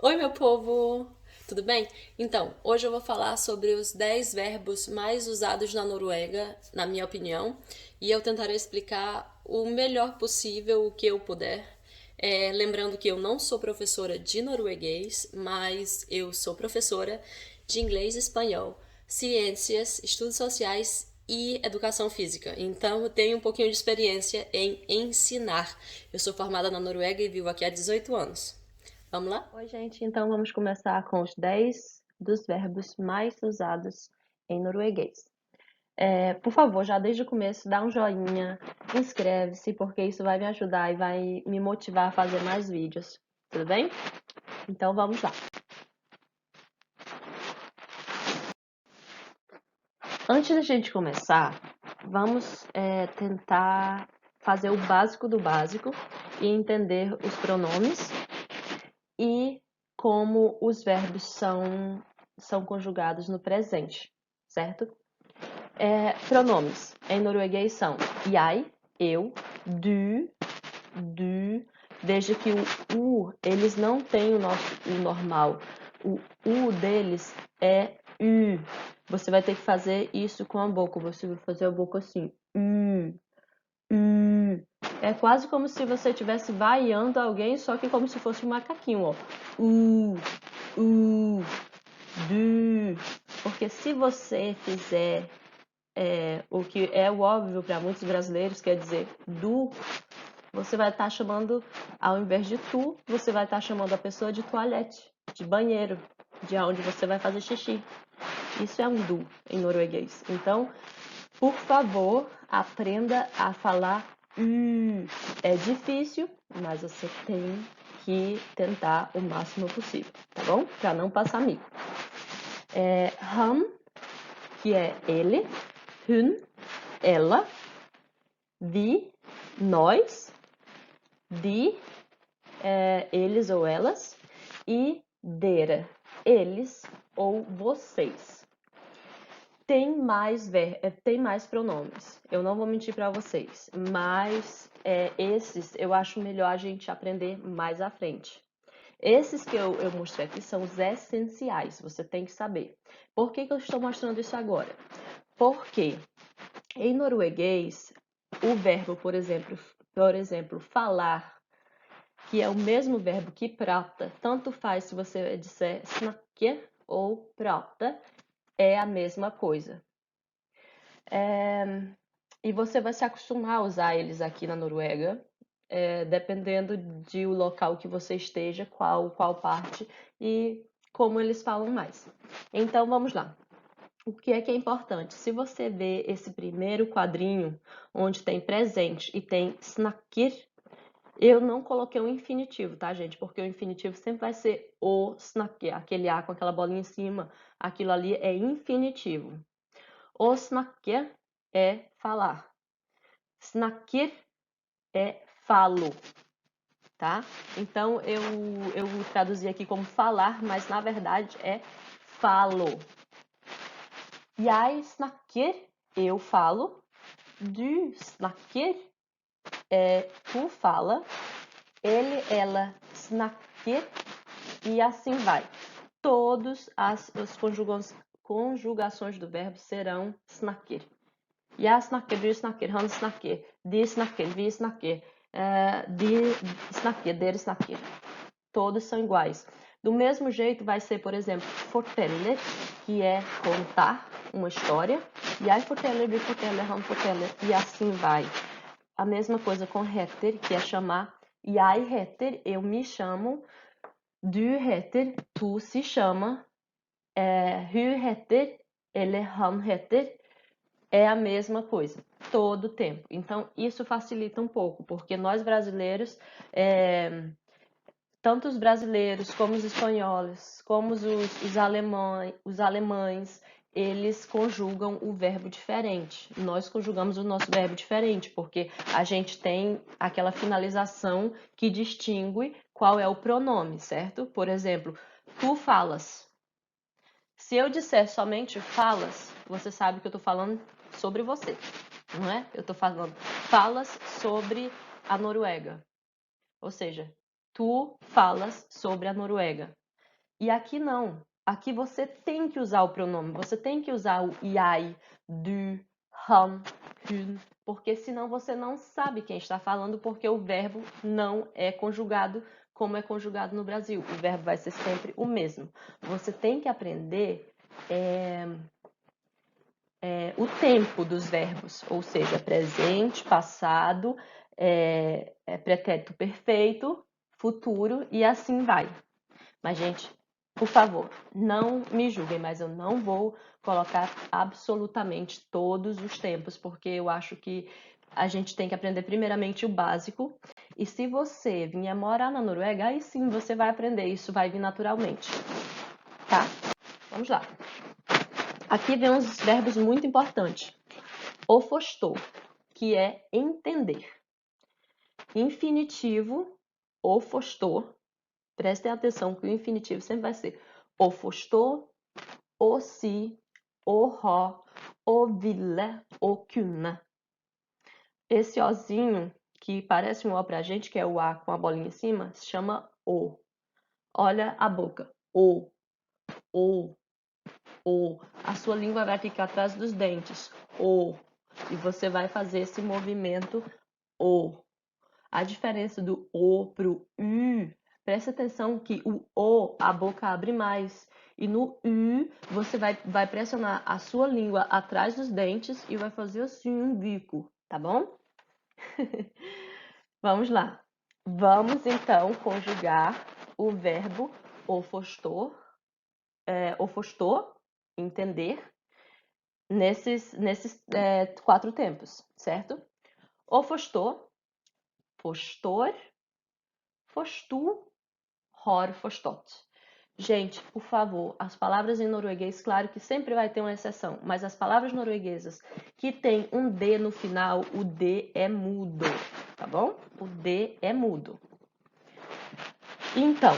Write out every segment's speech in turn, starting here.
Oi, meu povo! Tudo bem? Então, hoje eu vou falar sobre os 10 verbos mais usados na Noruega, na minha opinião, e eu tentarei explicar o melhor possível, o que eu puder. Lembrando que eu não sou professora de norueguês, mas eu sou professora de inglês e espanhol, ciências, estudos sociais e educação física. Então, eu tenho um pouquinho de experiência em ensinar. Eu sou formada na Noruega e vivo aqui há 18 anos. Vamos lá? Oi, gente. Então vamos começar com os 10 dos verbos mais usados em norueguês. Por favor, já desde o começo, dá um joinha, inscreve-se, porque isso vai me ajudar e vai me motivar a fazer mais vídeos. Tudo bem? Então vamos lá. Antes da gente começar, vamos tentar fazer o básico do básico e entender os pronomes e como os verbos são conjugados no presente, certo? Pronomes em norueguês são jeg, eu, du, desde que o U, eles não têm o nosso U normal. O U deles é U. Você vai ter que fazer isso com a boca. Você vai fazer a boca assim. U. É quase como se você estivesse vaiando alguém, só que como se fosse um macaquinho, ó. U, du. Porque se você fizer o que é o óbvio para muitos brasileiros, quer dizer du, você vai estar chamando, ao invés de tu, você vai estar chamando a pessoa de toalete, de banheiro, de onde você vai fazer xixi. Isso é um du em norueguês. Então, por favor, aprenda a falar É difícil, mas você tem que tentar o máximo possível, tá bom? Para não passar mico. Han, que é ele, hun, ela, vi, nós, de, eles ou elas, e dere, eles ou vocês. Tem mais pronomes. Eu não vou mentir para vocês, mas esses eu acho melhor a gente aprender mais à frente. Esses que eu mostrei aqui são os essenciais, você tem que saber. Por que eu estou mostrando isso agora? Porque em norueguês, o verbo, por exemplo, falar, que é o mesmo verbo que prata, tanto faz se você disser snakke ou prata, é a mesma coisa. E você vai se acostumar a usar eles aqui na Noruega, dependendo de o local que você esteja, qual parte e como eles falam mais. Então vamos lá. O que é importante? Se você vê esse primeiro quadrinho, onde tem presente e tem snakker, eu não coloquei um infinitivo, tá, gente? Porque o infinitivo sempre vai ser o snakker, aquele A com aquela bolinha em cima, aquilo ali é infinitivo. O snakker é falar. Snakker é falo, tá? Então eu traduzi aqui como falar, mas na verdade é falo. Jeg snakker, eu falo. Du snakker, tu fala. Ele, ela snakker e assim vai. Todas as conjugações do verbo serão snakker. Jeg snakker, du snakker, han snakker, de snakker, vi snakker, de snakker, dere snakker. Todos são iguais. Do mesmo jeito vai ser, por exemplo, forteller, que é contar uma história. Jeg forteller, vi forteller, han forteller, e assim vai. A mesma coisa com heter, que é chamar. Jeg heter, eu me chamo. Du heter, tu se chama. Hun heter, ele, han heter, é a mesma coisa, todo tempo. Então, isso facilita um pouco, porque nós brasileiros, tanto os brasileiros como os espanhóis, como os alemães, eles conjugam o verbo diferente. Nós conjugamos o nosso verbo diferente, porque a gente tem aquela finalização que distingue qual é o pronome, certo? Por exemplo, tu falas. Se eu disser somente falas, você sabe que eu estou falando sobre você, não é? Eu estou falando falas sobre a Noruega. Ou seja, tu falas sobre a Noruega. E aqui não. Aqui você tem que usar o pronome. Você tem que usar o jeg, du, han, hun. Porque senão você não sabe quem está falando, porque o verbo não é conjugado como é conjugado no Brasil. O verbo vai ser sempre o mesmo. Você tem que aprender o tempo dos verbos, ou seja, presente, passado, pretérito perfeito, futuro e assim vai. Mas, gente, por favor, não me julguem, mas eu não vou colocar absolutamente todos os tempos, porque eu acho que a gente tem que aprender primeiramente o básico. E se você vier morar na Noruega, aí sim você vai aprender, isso vai vir naturalmente. Tá? Vamos lá. Aqui vem uns verbos muito importantes. O forstå, que é entender. Infinitivo, o forstå. Prestem atenção que o infinitivo sempre vai ser o forstå, o si, o ha, o ville, o kunne. Esse ozinho, que parece um O pra gente, que é o A com a bolinha em cima, se chama O. Olha a boca. O. A sua língua vai ficar atrás dos dentes. O. E você vai fazer esse movimento O. A diferença do O pro U, presta atenção que o, a boca abre mais. E no U, você vai pressionar a sua língua atrás dos dentes e vai fazer assim um bico, tá bom? Vamos lá. Vamos, então, conjugar o verbo o forstå, entender, nesses 4 tempos, certo? O forstå, forstår, forsto, har forstått. Gente, por favor, as palavras em norueguês, claro que sempre vai ter uma exceção, mas as palavras norueguesas que tem um D no final, o D é mudo, tá bom? O D é mudo. Então,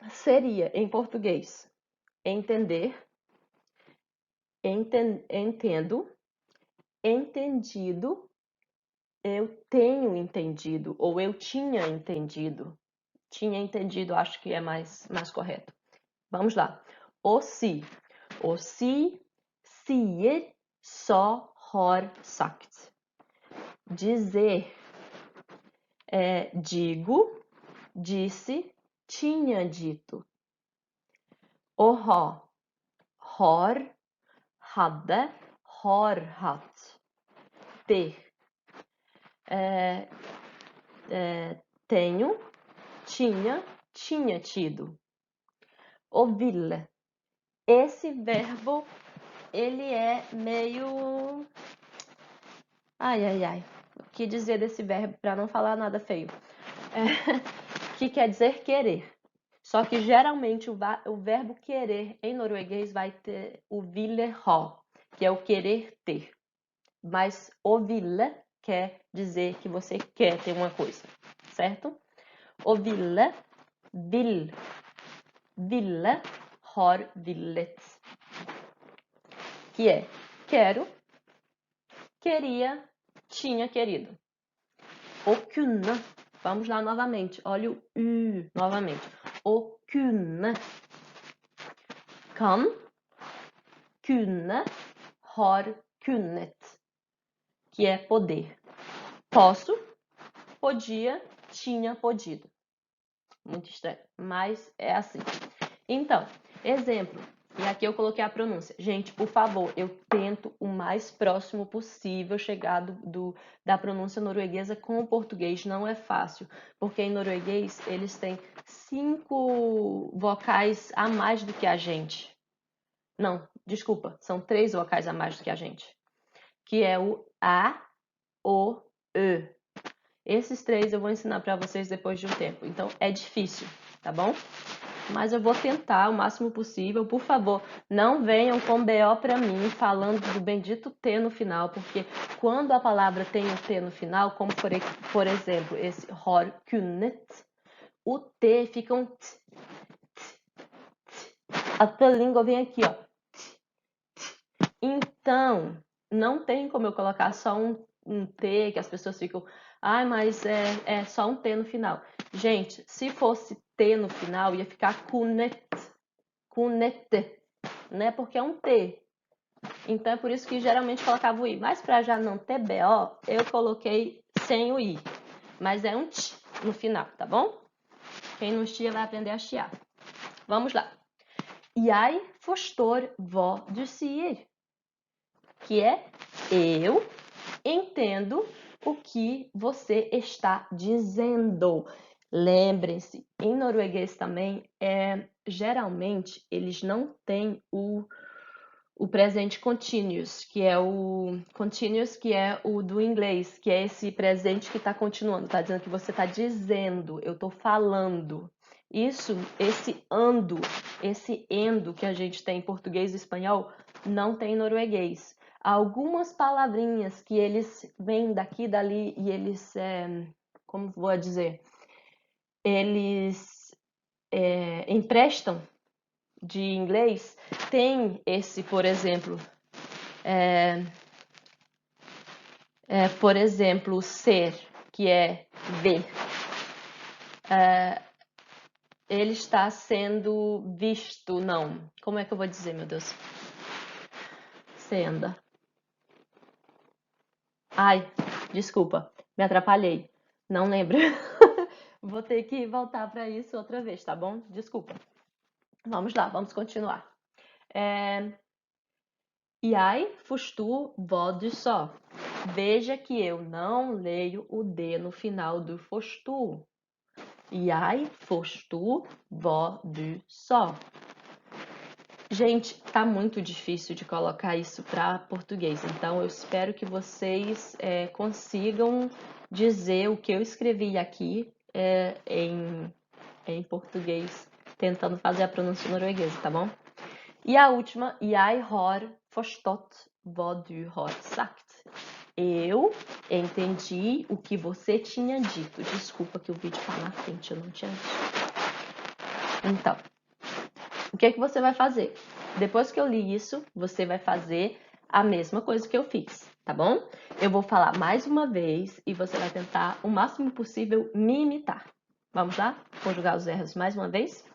seria em português entender, entendo, entendido, eu tenho entendido, ou eu tinha entendido. Tinha entendido, acho que é mais correto. Vamos lá. O si. O si, sier, só, har sagt. Dizer. Digo, disse, tinha dito. O ha. Har, hadde, har hatt. Ter. Tenho, tinha tido. O ville. Esse verbo, ele é meio... Ai. O que dizer desse verbo para não falar nada feio? Que quer dizer querer. Só que geralmente o verbo querer em norueguês vai ter o ville ha, que é o querer ter. Mas o ville quer dizer que você quer ter uma coisa, certo? O ville, ville, har villet. Que é quero, queria, tinha querido. O kunne. Vamos lá novamente. Olha o U novamente. O kunne. Kan, kunne, har kunnet. Que é poder. Posso, podia, tinha podido. Muito estranho, mas é assim. Então, exemplo. E aqui eu coloquei a pronúncia. Gente, por favor, eu tento o mais próximo possível chegar da pronúncia norueguesa com o português. Não é fácil, porque em norueguês eles têm 5 vocais a mais do que a gente. Não, desculpa, são 3 vocais a mais do que a gente. Que é o A, O, E. Esses 3 eu vou ensinar para vocês depois de um tempo. Então, é difícil, tá bom? Mas eu vou tentar o máximo possível. Por favor, não venham com BO para mim falando do bendito T no final, porque quando a palavra tem um T no final, como por exemplo esse har kunnet, o T fica um T. A tua língua vem aqui, ó. Então, não tem como eu colocar só um T, que as pessoas ficam... Ai, mas é só um T no final. Gente, se fosse T no final, ia ficar kunnet, kunette, né? Porque é um T. Então é por isso que geralmente colocava o I. Mas para já não ter BO, eu coloquei sem o I. Mas é um T no final, tá bom? Quem não chia vai aprender a chiar. Vamos lá. Jeg forstår hva du sier. Que é eu entendo o que você está dizendo. Lembrem-se, em norueguês também, geralmente eles não têm o presente continuous, que é o do inglês, que é esse presente que está continuando, está dizendo que você está dizendo, eu estou falando. Isso, esse ando, esse endo que a gente tem em português e espanhol, não tem em norueguês. Algumas palavrinhas que eles vêm daqui e dali e eles, como vou dizer, eles emprestam de inglês, tem esse, por exemplo, por exemplo, ser, que é ver. Ele está sendo visto, não. Como é que eu vou dizer, meu Deus? Senda. Ai, desculpa, me atrapalhei. Não lembro. Vou ter que voltar para isso outra vez, tá bom? Desculpa. Vamos lá, vamos continuar. Jeg forstår hva du sa. Veja que eu não leio o D no final do forstår. Jeg forstår hva du sa. Gente, tá muito difícil de colocar isso para português, então eu espero que vocês consigam dizer o que eu escrevi aqui em português, tentando fazer a pronúncia norueguesa, tá bom? E a última, jeg har forstått hva du har sagt. Eu entendi o que você tinha dito. Desculpa que o vídeo tá na frente, eu não tinha visto. Então, o que é que você vai fazer? Depois que eu li isso, você vai fazer a mesma coisa que eu fiz, tá bom? Eu vou falar mais uma vez e você vai tentar o máximo possível me imitar. Vamos lá? Conjugar os erros mais uma vez?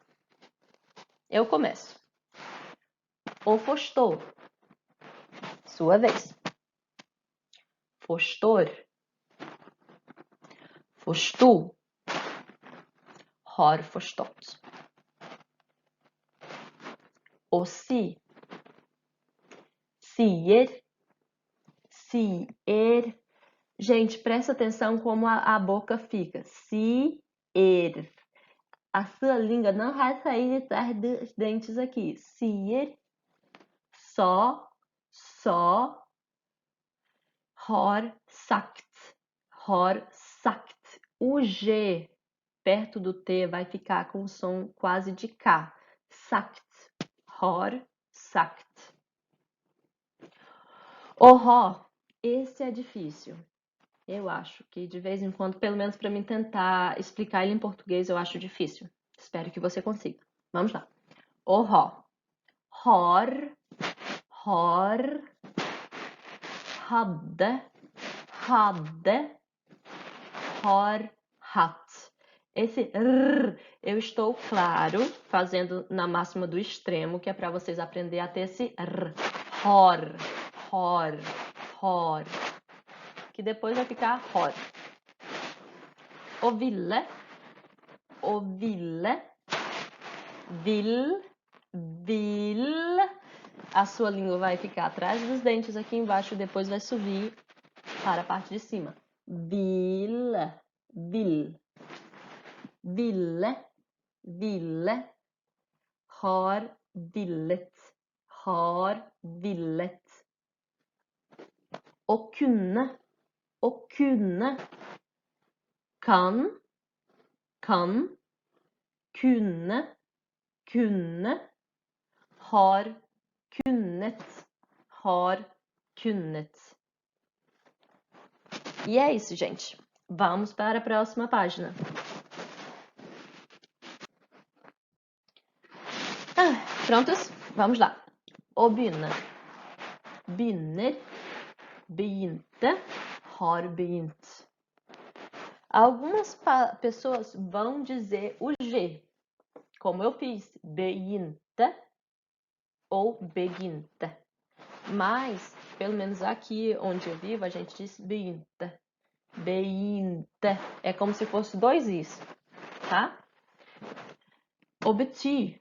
Eu começo. O forstår. Sua vez. Forstår. Forsto. Har forstått. O si. Sier. Sier. Gente, presta atenção como a boca fica. Sier. A sua língua não vai sair de trás dos dentes aqui. Sier. Só. Har sagt. Har sagt. O G perto do T vai ficar com o som quase de K. Sagt. Har sagt. O Ró, esse é difícil. Eu acho que de vez em quando, pelo menos para mim tentar explicar ele em português, eu acho difícil. Espero que você consiga. Vamos lá. O Ró. Har. Hadde. Har, hatt. Esse r, eu estou, claro, fazendo na máxima do extremo, que é para vocês aprenderem a ter esse r. Hor. Que depois vai ficar hor. O ville. Vil. A sua língua vai ficar atrás dos dentes aqui embaixo e depois vai subir para a parte de cima. Vil. Ville. Har villet. Å kunne. Kan. Kunne. Har kunnet. E é isso, gente. Vamos para a próxima página. Prontos? Vamos lá. Å begynne. Begynner. Begynte. Har begynt. Algumas pessoas vão dizer o G, como eu fiz, begynte ou begynte. Mas, pelo menos aqui onde eu vivo, a gente diz begynte. Begynte. É como se fosse dois is, tá? O betyr.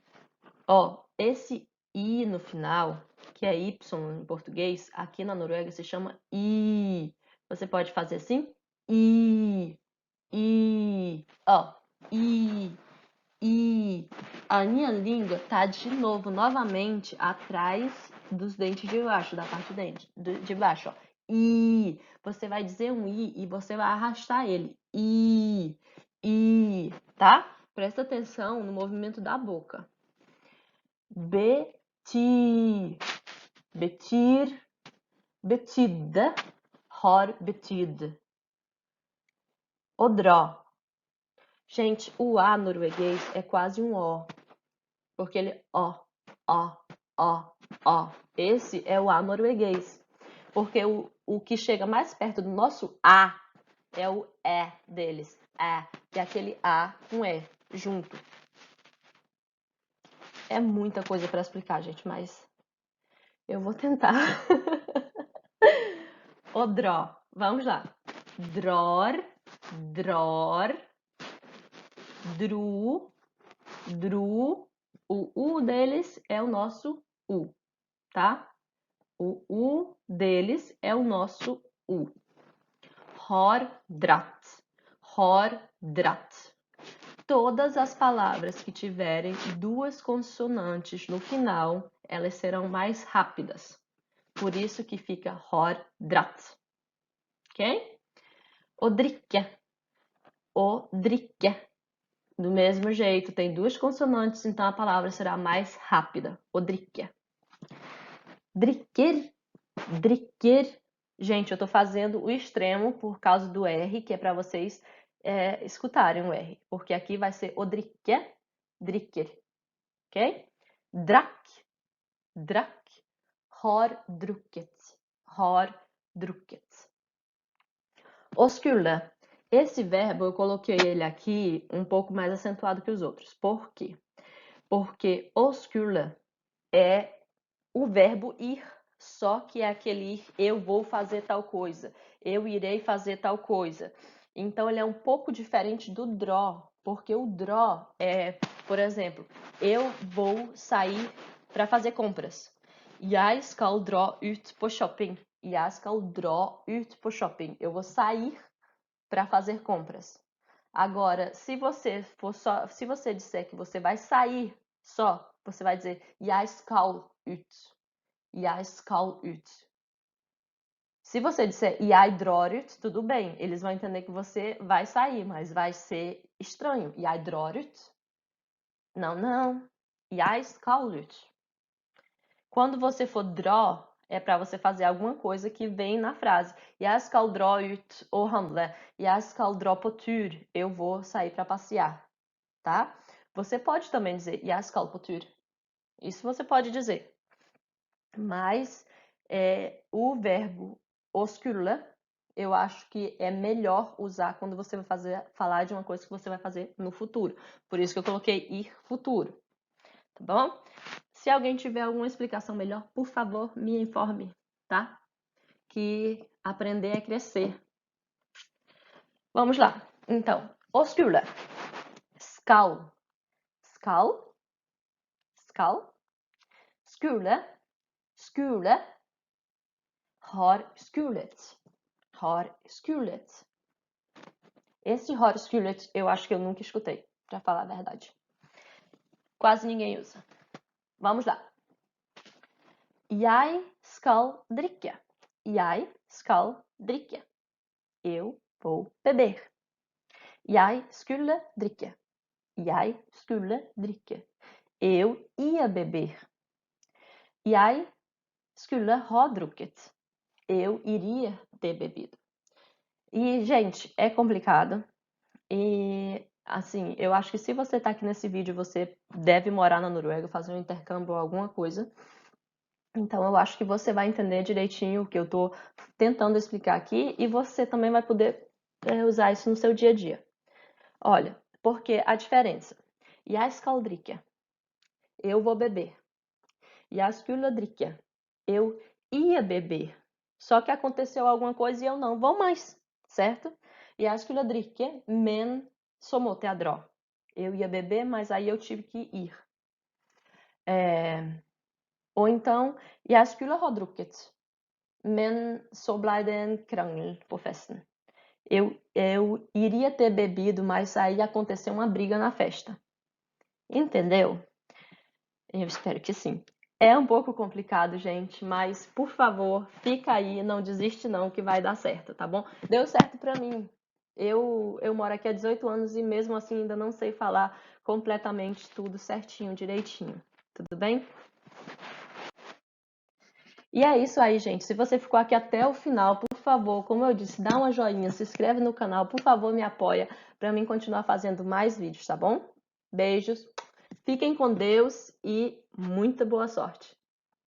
Ó, esse I no final, que é Y em português, aqui na Noruega se chama I. Você pode fazer assim? I. I. Ó, I. I. A minha língua tá de novo, novamente, atrás dos dentes de baixo, da parte de baixo, ó. I. Você vai dizer um I e você vai arrastar ele. I. I. Tá? Presta atenção no movimento da boca. Betyr. Betyr. Betydde. Har betydd. O dra. Gente, o A norueguês é quase um O. Porque ele ó. Esse é o A norueguês. Porque o que chega mais perto do nosso A é o E deles. É. E aquele A com E junto. É muita coisa para explicar, gente, mas eu vou tentar. O dró. Vamos lá. Dror, dror, dru, dru. O U deles é o nosso U, tá? O U deles é o nosso U. Har dratt. Har dratt. Todas as palavras que tiverem duas consoantes no final, elas serão mais rápidas. Por isso que fica har dratt. Ok? O drikke. O drikke. Do mesmo jeito, tem duas consoantes, então a palavra será mais rápida. O drikke. Drikker. Drikker. Gente, eu tô fazendo o extremo por causa do R, que é para vocês escutarem o R. Porque aqui vai ser o drikke, drikker. Ok? Drakk. Drakk. Har drukket. Har drukket. O skulle. Esse verbo, eu coloquei ele aqui um pouco mais acentuado que os outros. Por quê? Porque o skulle é o verbo ir, só que é aquele ir, eu vou fazer tal coisa, eu irei fazer tal coisa. Então, ele é um pouco diferente do draw, porque o draw é, por exemplo, eu vou sair para fazer compras. Jeg skal dra ut på shopping. Jeg skal dra ut på shopping. Eu vou sair para fazer compras. Agora, se você disser que você vai sair só, você vai dizer jeg skal ut. Jeg skal ut. Se você disser jeg drar ut, tudo bem, eles vão entender que você vai sair, mas vai ser estranho. Jeg drar ut? Não. Jeg skal ut. Quando você for dra, é para você fazer alguma coisa que vem na frase. Jeg skal dra ut og handle. Jeg skal dra på tur. Eu vou sair para passear, tá? Você pode também dizer jeg skal på tur. Isso você pode dizer. Mas o verbo o skulle, eu acho que é melhor usar quando você vai falar de uma coisa que você vai fazer no futuro. Por isso que eu coloquei ir futuro. Tá bom? Se alguém tiver alguma explicação melhor, por favor, me informe, tá? Que aprender é crescer. Vamos lá. Então, o skulle. Skal. Skal. Skal. Skule. Skule. Har skulet. Har skulet. Esse har skulet eu acho que eu nunca escutei, pra falar a verdade. Quase ninguém usa. Vamos lá. Jeg skal drikke. Jeg skal drikke. Eu vou beber. Jeg skulle drikke. Jeg skulle drikke. Eu ia beber. Jeg skulle ha drukket. Eu iria ter bebido. E, gente, é complicado. E, assim, eu acho que se você tá aqui nesse vídeo, você deve morar na Noruega, fazer um intercâmbio ou alguma coisa. Então, eu acho que você vai entender direitinho o que eu tô tentando explicar aqui e você também vai poder usar isso no seu dia a dia. Olha, porque a diferença. Jeg skal drikke. Eu vou beber. Jeg skulle drikke. Eu ia beber. Só que aconteceu alguma coisa e eu não vou mais, certo? Jeg skulle drikke, men så måtte jeg dra. Eu ia beber, mas aí eu tive que ir. Ou então, jeg skulle ha drukket, men så ble det en krangel på festen. Eu iria ter bebido, mas aí aconteceu uma briga na festa. Entendeu? Eu espero que sim. É um pouco complicado, gente, mas por favor, fica aí, não desiste não, que vai dar certo, tá bom? Deu certo pra mim. Eu moro aqui há 18 anos e mesmo assim ainda não sei falar completamente tudo certinho, direitinho. Tudo bem? E é isso aí, gente. Se você ficou aqui até o final, por favor, como eu disse, dá uma joinha, se inscreve no canal, por favor, me apoia para mim continuar fazendo mais vídeos, tá bom? Beijos. Fiquem com Deus e muita boa sorte.